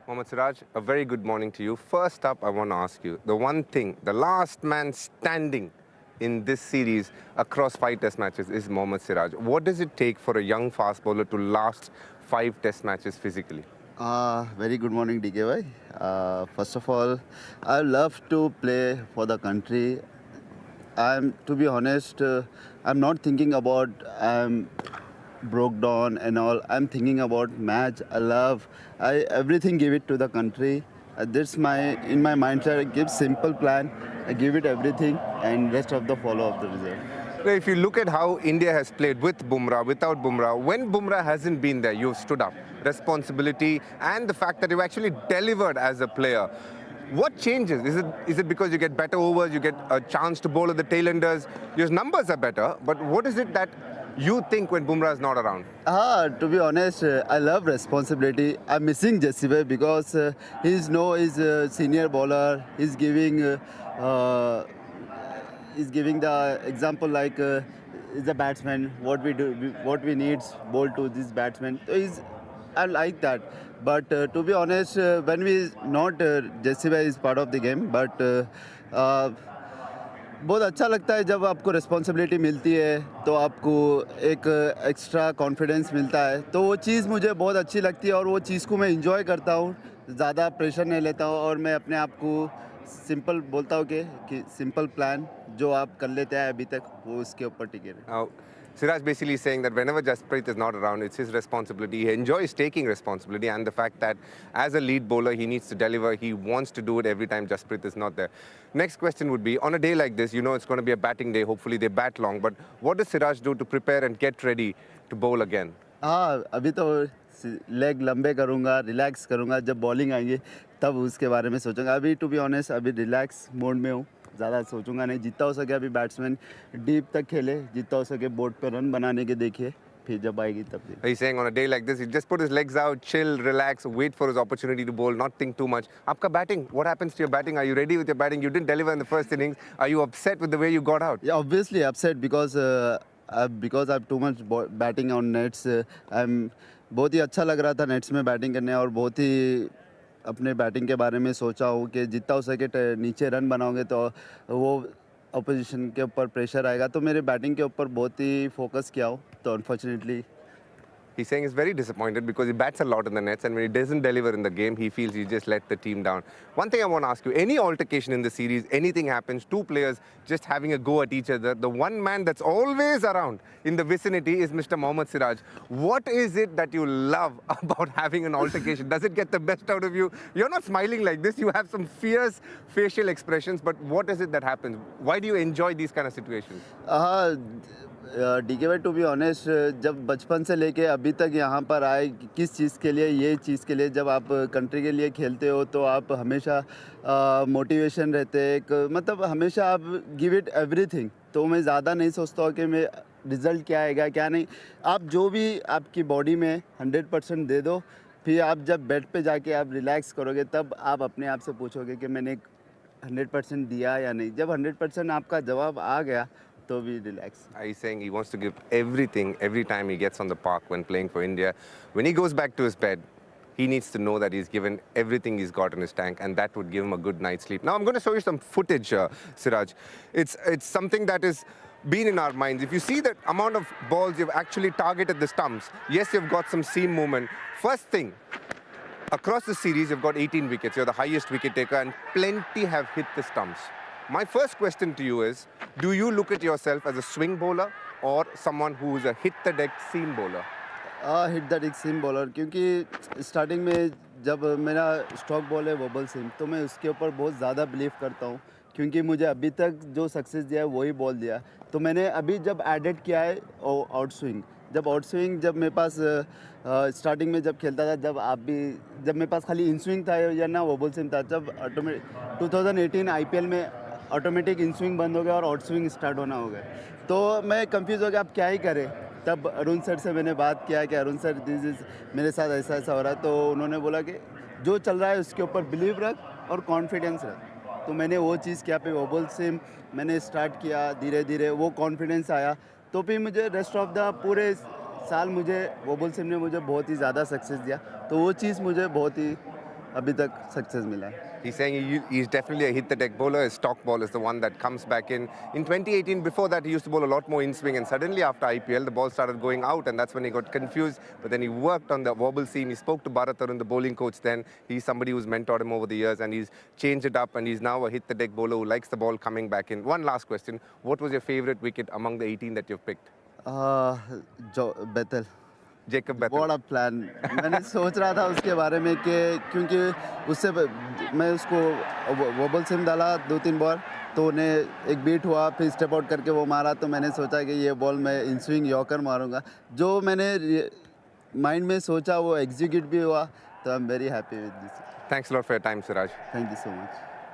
Mohammad Siraj, a very good morning to you. First up, I want to ask you the one thing, the last man standing in this series across 5 test matches is Mohammad Siraj. What does it take for a young fast bowler to last 5 test matches physically? Very good morning, DK bhai. First of all, I love to play for the country. To be honest, I'm not thinking about broke down and all. I'm thinking about match. I everything give it to the country. This my in my mindset. I give simple plan. I give it everything, and rest of the follow of the result. Now, if you look at how India has played with Bumrah, without Bumrah, when Bumrah hasn't been there, you've stood up. Responsibility and the fact that you've actually delivered as a player. What changes? Is it because you get better overs, you get a chance to bowl at the tailenders? Your numbers are better, but what is it that you think when Bumrah is not around? To be honest, I love responsibility. I'm missing Jesse Bhai because he's a senior bowler. He's giving the example like is a batsman. What we need, bowl to this batsman. I like that. But to be honest, when we not Jesse Bhai is part of the game, but. बहुत अच्छा लगता है जब आपको responsibility मिलती है तो आपको एक एक्स्ट्रा कॉन्फिडेंस मिलता है तो वो चीज़ मुझे बहुत अच्छी लगती है और वो चीज़ को मैं इंजॉय करता हूँ ज़्यादा प्रेशर नहीं लेता हूँ और मैं अपने आप को सिंपल बोलता हूँ कि सिंपल प्लान जो आप कर लेते हैं अभी तक वो उसके ऊपर टिके रहे। Now, Siraj basically saying that whenever Jasprit is not around, it's his responsibility. He enjoys taking responsibility, and the fact that as a lead bowler, he needs to deliver. He wants to do it every time Jasprit is not there. Next question would be, on a day like this, you know it's going to be a batting day. Hopefully they bat long. But what does Siraj do to prepare and get ready to bowl again? अभी तो leg लंबे करूँगा relax करूँगा जब bowling आएंगे तब उसके बारे में सोचूंगा अभी टू बी ऑनेस्ट अभी रिलैक्स मोड में हूँ ज़्यादा सोचूंगा नहीं जितना हो सके अभी बैट्समैन डीप तक खेले जितना हो सके बोर्ड पे रन बनाने के देखिए फिर जब आएगी तब देखिए। He's saying on a day like this, he just put his legs out, chill, relax, wait for his opportunity to bowl, not think too much. Aapka batting, what happens to your batting? Are you ready with your batting? You didn't deliver in the first innings. Are you upset with the way you got out? Yeah, obviously upset because I've too much batting on nets. I'm बहुत ही अच्छा लग रहा था nets में batting करने और बहुत ही अपने बैटिंग के बारे में सोचा हूँ कि जितना हो सके नीचे रन बनाओगे तो वो अपोजिशन के ऊपर प्रेशर आएगा तो मेरे बैटिंग के ऊपर बहुत ही फोकस किया हूँ तो unfortunately. He's saying he's very disappointed because he bats a lot in the nets, and when he doesn't deliver in the game, he feels he just let the team down. One thing I want to ask you, any altercation in the series, anything happens, two players just having a go at each other, the one man that's always around in the vicinity is Mr. Mohammad Siraj. What is it that you love about having an altercation? Does it get the best out of you? You're not smiling like this. You have some fierce facial expressions, but what is it that happens? Why do you enjoy these kind of situations? DK भाई to be honest जब बचपन से लेके अभी तक यहाँ पर आए किस चीज़ के लिए ये चीज़ के लिए जब आप कंट्री के लिए खेलते हो तो आप हमेशा मोटिवेशन रहते हैं एक मतलब हमेशा आप गिव इट एवरीथिंग तो मैं ज़्यादा नहीं सोचता हूँ कि मैं रिज़ल्ट क्या आएगा क्या नहीं आप जो भी आपकी बॉडी में 100% दे दो फिर आप जब बेड पे जाके आप रिलैक्स करोगे तब आप अपने आप से पूछोगे कि मैंने 100% दिया या नहीं जब 100% आपका जवाब आ गया तो भी relax. He's saying he wants to give everything every time he gets on the park when playing for India. When he goes back to his bed, he needs to know that he's given everything he's got in his tank, and that would give him a good night's sleep. Now, I'm going to show you some footage, Siraj. It's something that has been in our minds. If you see the amount of balls you've actually targeted the stumps, yes, you've got some seam movement. First thing, across the series, you've got 18 wickets. You're the highest wicket taker, and plenty have hit the stumps. My first question to you is, do you look at yourself as a swing bowler or someone who's a hit-the-deck seam bowler? Hit the deck seam bowler क्योंकि starting में जब मेरा stock ball है wobble seam तो मैं उसके ऊपर बहुत ज़्यादा बिलीव करता हूँ क्योंकि मुझे अभी तक जो सक्सेस दिया है वही बॉल दिया तो मैंने अभी जब एडेड किया है आउट स्विंग जब मेरे पास स्टार्टिंग में जब खेलता था जब मेरे पास खाली इन स्विंग था या ना वोबल सीम था जब 2018 आईपीएल में ऑटोमेटिक इन स्विंग बंद हो गया और आउट स्विंग स्टार्ट होना हो गया तो मैं कंफ्यूज हो गया अब क्या ही करें तब अरुण सर से मैंने बात किया कि अरुण सर दिस इज़ मेरे साथ ऐसा ऐसा हो रहा है तो उन्होंने बोला कि जो चल रहा है उसके ऊपर बिलीव रख और कॉन्फिडेंस रख तो मैंने वो चीज़ किया पे वोबल से मैंने स्टार्ट किया धीरे धीरे वो कॉन्फिडेंस आया तो फिर मुझे रेस्ट ऑफ द पूरे साल मुझे वोबल सिम ने मुझे बहुत ही ज़्यादा सक्सेस दिया तो वो चीज़ मुझे बहुत ही अभी तक सक्सेस मिला है। He's saying he's definitely a hit the deck bowler. His stock ball is the one that comes back in. In 2018, before that, he used to bowl a lot more in swing, and suddenly after IPL, the ball started going out, and that's when he got confused. But then he worked on the wobble seam. He spoke to Bharat Arun, the bowling coach. Then he's somebody who's mentored him over the years, and he's changed it up, and he's now a hit the deck bowler who likes the ball coming back in. One last question: what was your favorite wicket among the 18 that you've picked? जो Bethel Jacob Bethel. बड़ा plan मैंने सोच रहा था उसके बारे में कि क्योंकि उससे मैं उसको वोबल सिम डाला 2-3 बॉल तो उन्हें एक बीट हुआ फिर स्टेप आउट करके वो मारा तो मैंने सोचा कि ये बॉल मैं इन स्विंग यॉर्कर मारूंगा जो मैंने माइंड में सोचा वो एग्जीक्यूट भी हुआ तो I am very happy with this Thanks a lot for your time, Siraj. Thank you so much